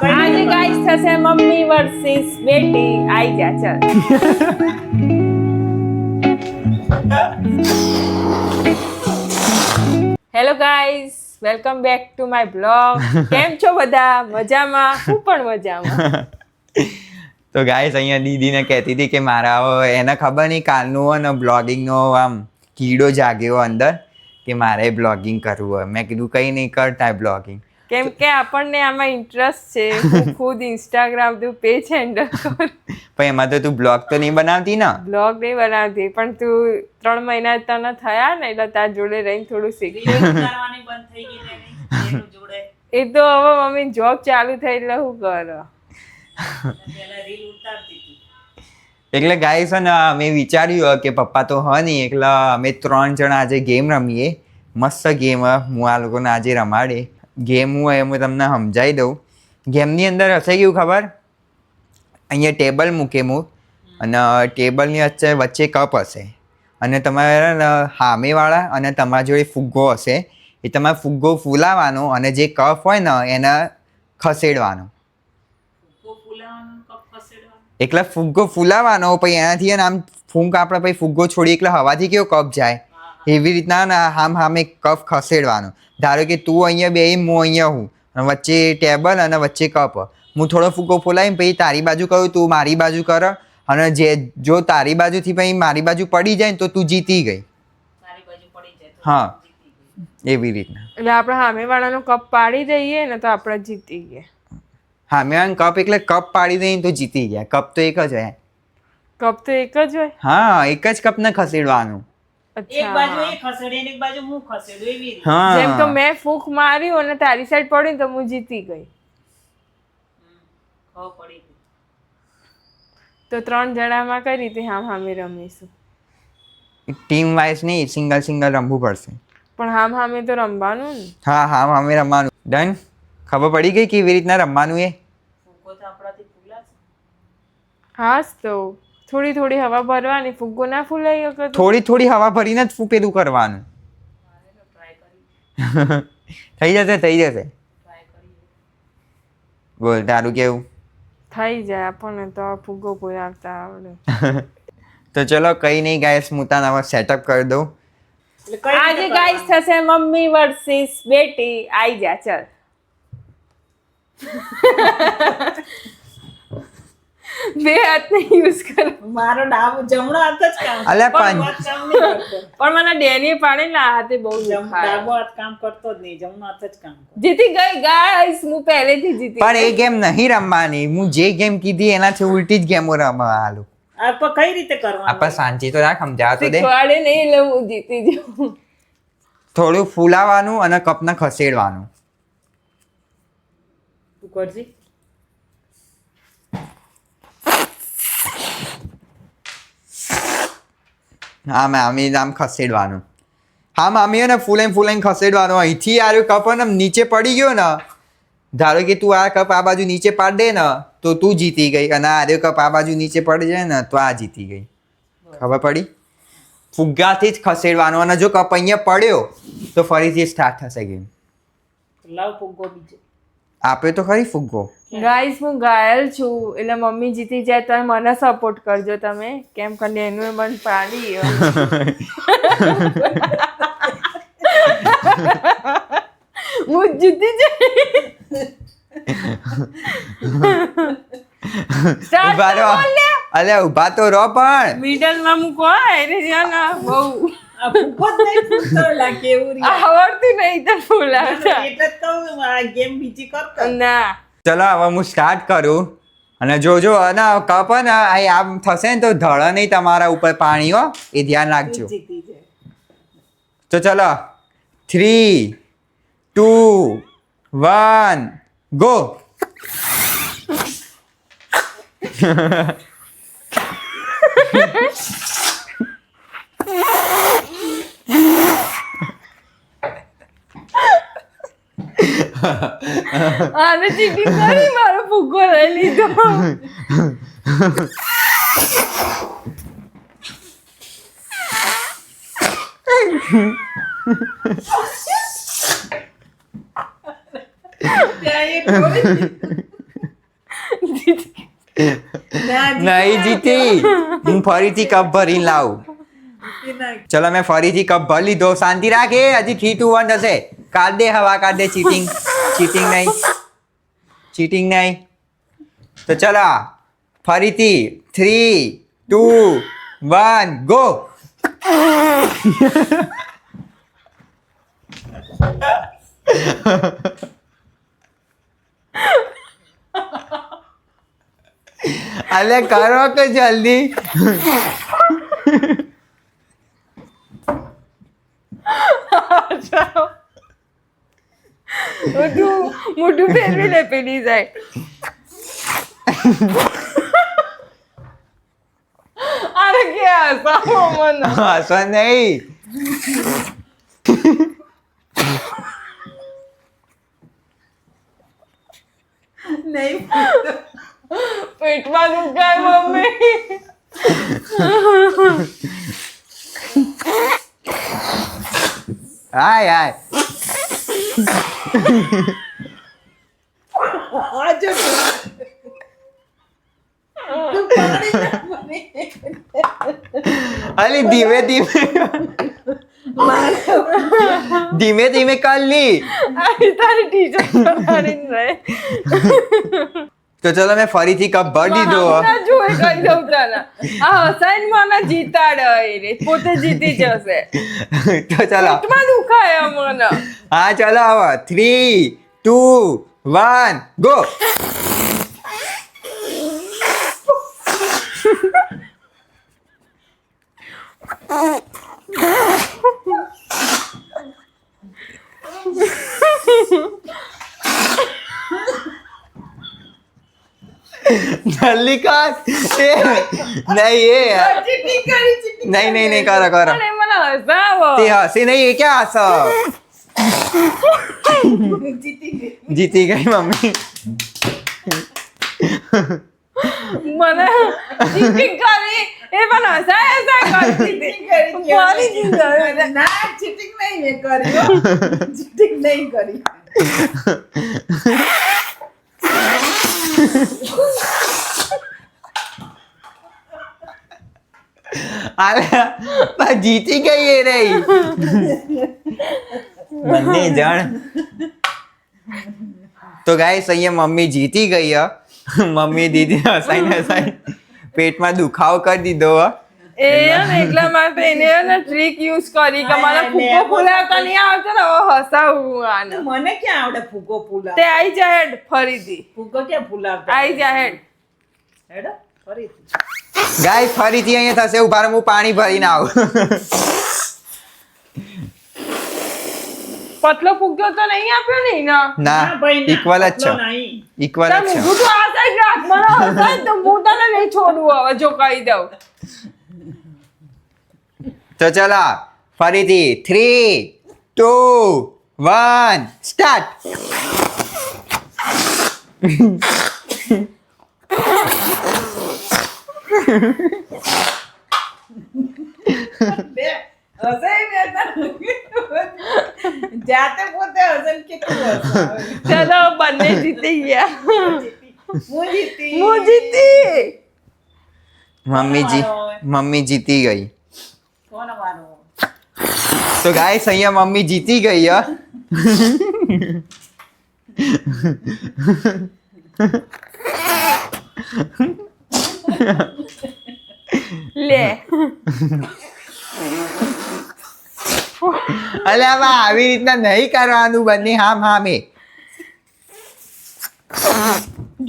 આજે ગાઈસ થશે mummy versus બેટી. આઈ જા ચાલ. Hello guys, welcome back to my blog. કેમ છો બધા? મજામાં? હું પણ મજામાં. તો ગાઈસ અહીંયા દીદીને કહેતી હતી કે મારા એને ખબર નહીં કાલનું અને બ્લોગિંગનો આમ કીડો જાગ્યો અંદર કે મારે બ્લોગિંગ કરવું હોય. મેં કીધું કંઈ નહીં કરતા બ્લોગિંગ, કેમ કે આપણને આમાં ઇન્ટરેસ્ટ છે. હું ખુદ ઇન્સ્ટાગ્રામ તું પેજ હેન્ડલ કર. પણ એમાં તો તું બ્લોગ તો નહીં બનાવતી ને? બ્લોગ નહીં બનાવતી, પણ તું 3 મહિના તને થયા ને એટલે તાર જોડે રહીને થોડું શીખી. એ તો હવે મમ્મી જોબ ચાલુ થઈ એટલે શું કરો. એટલે ગાઈસ ને અમે વિચાર્યું કે પપ્પા તો હ નહીં એટલે અમે 3 જણા આજે ગેમ રમીએ. મસ્ત ગેમ હું આ લોકોને આજે રમાડે. ગેમ હું એમ તમને સમજાવી દઉં. ગેમની અંદર હશે કેવું ખબર, અહીંયા ટેબલ મૂકે હું અને ટેબલની વચ્ચે કપ હશે અને તમારે સામેવાળા અને તમારા જોડે ફુગ્ગો હશે. એ તમારે ફુગ્ગો ફૂલાવાનો અને જે કપ હોય ને એને ખસેડવાનો. એટલે ફુગ્ગો ફૂલાવાનો પછી એનાથી આમ ફૂંક આપણે પછી ફુગ્ગો છોડીએ એટલે હવાથી કેવો કપ જાય એવી રીતના ને સામે કપ ખસેડવાનો. ધારો કે તું અહીંયા બે હું અહીંયા હું અને વચ્ચે ટેબલ અને વચ્ચે કપ. હું થોડો ફુગ્ગો ફૂલાવીને પછી તારી બાજુ કરું, તું મારી બાજુ કર અને જો તારી બાજુથી પછી મારી બાજુ પડી જાય ને તો તું જીતી ગઈ. હા, એવી રીતના. એટલે આપણે સામેવાળાનો કપ પાડી દઈએ ને તો આપણે જીતી ગયા. સામેવાળાનો કપ એટલે કપ પાડી દઈને તો જીતી ગયા. કપ તો એક જ હોય. કપ તો એક જ હોય. હા, એક જ કપને ખસેડવાનું. એક બાજુ એ ખસેડે અને એક બાજુ હું ખસેડું એવી રીતે. હા, જેમ તો મેં ફૂંક માર્યું અને તારી સાઈડ પડી તો હું જીતી ગઈ. પડી ગઈ. તો 3 જણામાં કઈ રીતે સામે રમીશું? ટીમ વાઇઝ નહીં, સિંગલ રમવું પડશે. પણ સામે તો રમવાનું ને. હા અમે રમવાનું. ડન? ખબર પડી ગઈ કેવી રીતના રમવાનું એ? ફૂગો તો આપણાથી ફૂલાશે. હા તો થોડી હવા ભરવાની. ફુગ્ગો ના ફૂલાઈ શકે તો? થોડી હવા ભરીને જ પેલું કરવાનું. થઈ જશે. ટ્રાય કરીએ. બોલ તારું કેવું? થઈ જાય આપણને તો ફુગ્ગો ફૂલાવતા આવડે. તો ચલો કઈ નહીં ગાઈસ, હું તને હવે સેટઅપ કરી દઉં. આજે ગાઈસ થશે મમ્મી વર્સિસ બેટી. આઈ જા ચાલ. બે હાથને યુઝ કર. મારો જમણો હાથ જ કામ અલ્યા પણ કામ નહીં કરતો. પણ મને ડેની પાડી ને આ હાથે બહુ દુખાય. ડાબો હાથ કામ કરતો જ નહીં, જમણો હાથ જ કામ કરતો. જીતી ગઈ ગાઈસ, હું પહેલેથી જીતી. પણ એ ગેમ નહીં રમવાની. હું જે ગેમ કીધી એનાથી ઉલટી જ ગેમો રમવા આલું. આ પણ કઈ રીતે કરવાનું? આપણે શાંતિ તો રાખ, સમજાવ તો દે. શીખવાડે નહીં એટલે હું જીતી જાઉં. થોડું ફૂલાવાનું અને કપને ખસેડવાનું. તું કરજી. આમ ખસેડવાનું. આમ ફૂલાઈને ખસેડવાનું. અહીંથી આ કપ ને નીચે પડી ગયો ને, ધારો કે તું આ કપ આ બાજુ નીચે પાડ દે ને તો તું જીતી ગઈ અને આ કપ આ બાજુ નીચે પડી જાય ને તો આ જીતી ગઈ. ખબર પડી? ફુગ્ગાથી જ ખસેડવાનું અને જો કપ અહીંયા પડ્યો તો ફરીથી સ્ટાર્ટ થશે ગેમ. લાવ ફૂગો બીજો. આપ્યો તો ખરી ફુગ્ગો. ગાઈસ હું ઘાયલ છું એટલે મમ્મી જીતી જાય તો મને સપોર્ટ કરજો તમે. કેમ કે એનું મન પાડી હું જીતી જાય. અલ્યા ઉભા તો રહો. પણ મિડલમાં મૂકો એટલે બહુ આ ફૂગો જ નહીં ફૂટતો લાગે એવું રે. આવડતું નહીં તો ફૂલાવતા. એટલે જ કહું આ ગેમ બીજી કરતો. ના ચલો હવે હું સ્ટાર્ટ કરું અને જોજો અને કપ ને આમ થશે ને તો ધળ નહીં તમારા ઉપર પાણી હો, એ ધ્યાન રાખજો. જીતી જાય. તો ચલો 3, 2, 1 ગો. આને ચીટિંગ કરી મારો ફુગ્ગો લઈ લીધો. નહીં જીતી, હું ફરીથી કપ ભરીને લાવું. ચલો મેં ફરીથી કપ ભરી લીધો. શાંતિ રાખે, હજી 3, 2, 1 થશે. કાઢ દે હવા, કાઢ દે. ચીટિંગ નહીં. તો ચલો ફરીથી 3, 2, 1 ગો. અલે કરો કે જલ્દી. મોઢું ફેરવી લે પેલી જાય. અરે કે હસાવો મને. હસો નહીં. પેટમાં દુખાય મમ્મી. હાય. અલી ધીમે ધીમે કર લી. તારી ટીચર તો ચલો મેં ફરીથી કપ ભરી દીધો. જોઈ કહી દઉં તને. આ હસાઈન મને જીતાડે રે, પોતે જીતી જશે. તો ચલો પેટમાં દુખાય મને. હા ચલો હવે 3, 2, 1 ગો. જલ્દી કર. નહીં કરો અરે મને હસાવો. તે હસી નહીં, એ ક્યાં હસો. જીતી ગઈ મમ્મી. મને ચીટિંગ કરી એ પણ હસાય કરતી હતી. મારી જીત. ના ચીટિંગ નહીં મેં કરી. ચીટિંગ નહીં કરી. અરે જીતી ગઈ એ રહી બંને જણ. તો ગાઈસ અહીંયા મમ્મી જીતી ગઈ. મમ્મી દીદી હસાઈ પેટમાં દુખાવો કરી દીધો. એ એટલા માટે એને ટ્રીક યુઝ કરી કે મને ફૂગો ફૂલાવતા નહીં આવતો ને હવે હસાવું આને. મને ક્યાં આવડે ફૂગો ફૂલાવ. તે આઈ જા હેડ ફરીથી. ફૂગો ક્યાં ફૂલાવતા. આઈ જા હેડ. હેડો ફરીથી. ગાઈસ ફરીથી અહીંયા થશે. ઉભા રહો, હું પાણી ભરીને આવું. પતલો ફૂગો તો નહીં આપ્યો ને ના. ના ભાઈ, ના, ઇક્વલ જ પતલો છે. નહીં. ઇક્વલ જ છે. હું તો આ સાઈડ રાખ મને હસાય તો હું તને નહીં છોડું હવે જો કહી દઉં. તો ચલો ફરીથી 3, 2, 1 સ્ટાર્ટ. બે હસાઈ બે જાતે પોતે હસન કેટલું હસાવે. ચલો બંને જીતી ગયા. હું જીતી. મમ્મી જીતી ગઈ. કોણ વારો. તો ગાઈસ અહીંયા મમ્મી જીતી ગઈ. લે અલ્યા આવી રીતના નહીં કરવાનું બંને હામ હામે.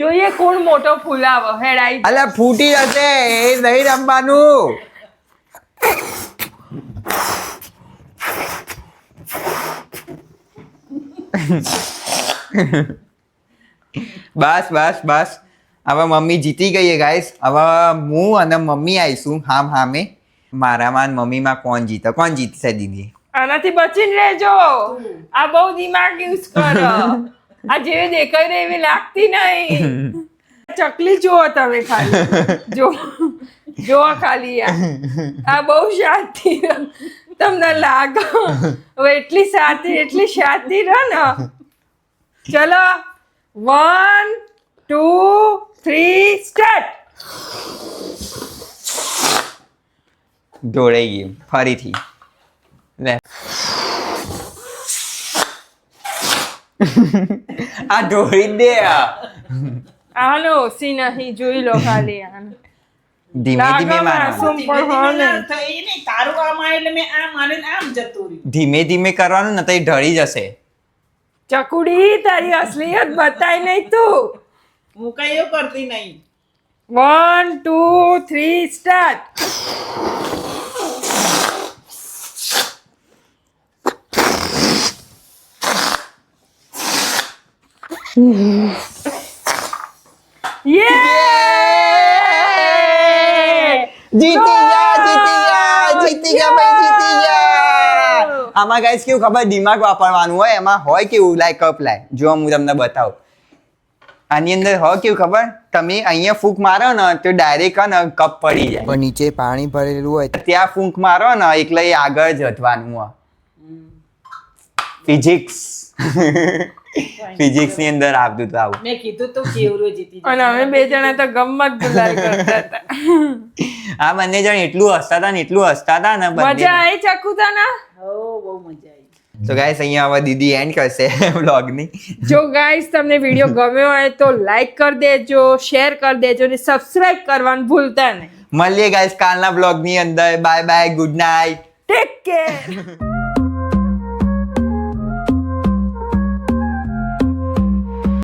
જોઈએ કોણ મોટો ફૂલાવો હેડાઈ. અલ્યા ફૂટી જશે, એ નહીં રમવાનું. બસ હવે મમ્મી જીતી ગઈ ગાઈસ. હવે હું અને મમ્મી આવીશું હામ હામે. મારામાં અને મમ્મીમાં કોણ જીતશે દીદી? આનાથી બચીને રહેજો. આ બહુ દિમાગ યુઝ કરો. આ જેવી દેખાય ને એવી લાગતી નહીં. ચકલી જુઓ તમે ખાલી. જો ખાલી આ બહુ શાંતિ તમને લાગે. હવે એટલી શાંતિ રહે ને. ચલો 1, 2, 3 સ્ટાર્ટ. ઢોળાઈ ગયું ફરીથી લે આ ઢોળી જ દે આનો ઓછી નહીં, જોઈ લો ખાલી આને. ધીમે ધીમે લાગો મારવાનું માસૂમ પણ હો ને. થઈ નહીં, તારું આમ આવે એટલે મેં આમ મારીને આમ જતું રહ્યું. ધીમે ધીમે કરવાનું ને તો એ ઢળી જશે. ચકુડી તારી અસલિયત બતાય નહીં તું. હું કઈ એવું કરતી નહીં. 1 2 3 સ્ટાર્ટ. જીતી ગયા ભાઈ, જીતી ગયા. આમાં ગાઈસ કેવું ખબર, દિમાગ વાપરવાનું હોય. એમાં હોય કેવું, લાય કપ લાય, જો હું તમને બતાવું. આની અંદર હોય કેવું ખબર, તમે અહીંયા ફૂંક મારો ને તો ડાયરેક્ટ ને કપ પડી જાય, પણ નીચે પાણી ભરેલું હોય ત્યાં ફૂંક મારો ને એટલે એ આગળ જવાનું હોય. ફિઝિક્સ ની અંદર આવતું હતું આવું. મેં કીધું તું કેવરો જીતી જશે. અને અમે બે જણા તો ગમત ગુલાલ કરતા હતા. આ બંને જણ એટલું હસતા હતા ને બંને. મજા આવી ચકુ તને? હો, બહુ મજા આવી. તો ગાઈસ અહીંયા હવે દીદી એન્ડ કરશે વ્લોગની. જો ગાઈસ તમને વિડીયો ગમ્યો હોય તો લાઈક કરી દેજો, શેર કરી દેજો અને સબસ્ક્રાઇબ કરવાનું ભૂલતા નહીં. મળીએ ગાઈસ કાલના વ્લોગની અંદર. Bye bye, good night. Take care.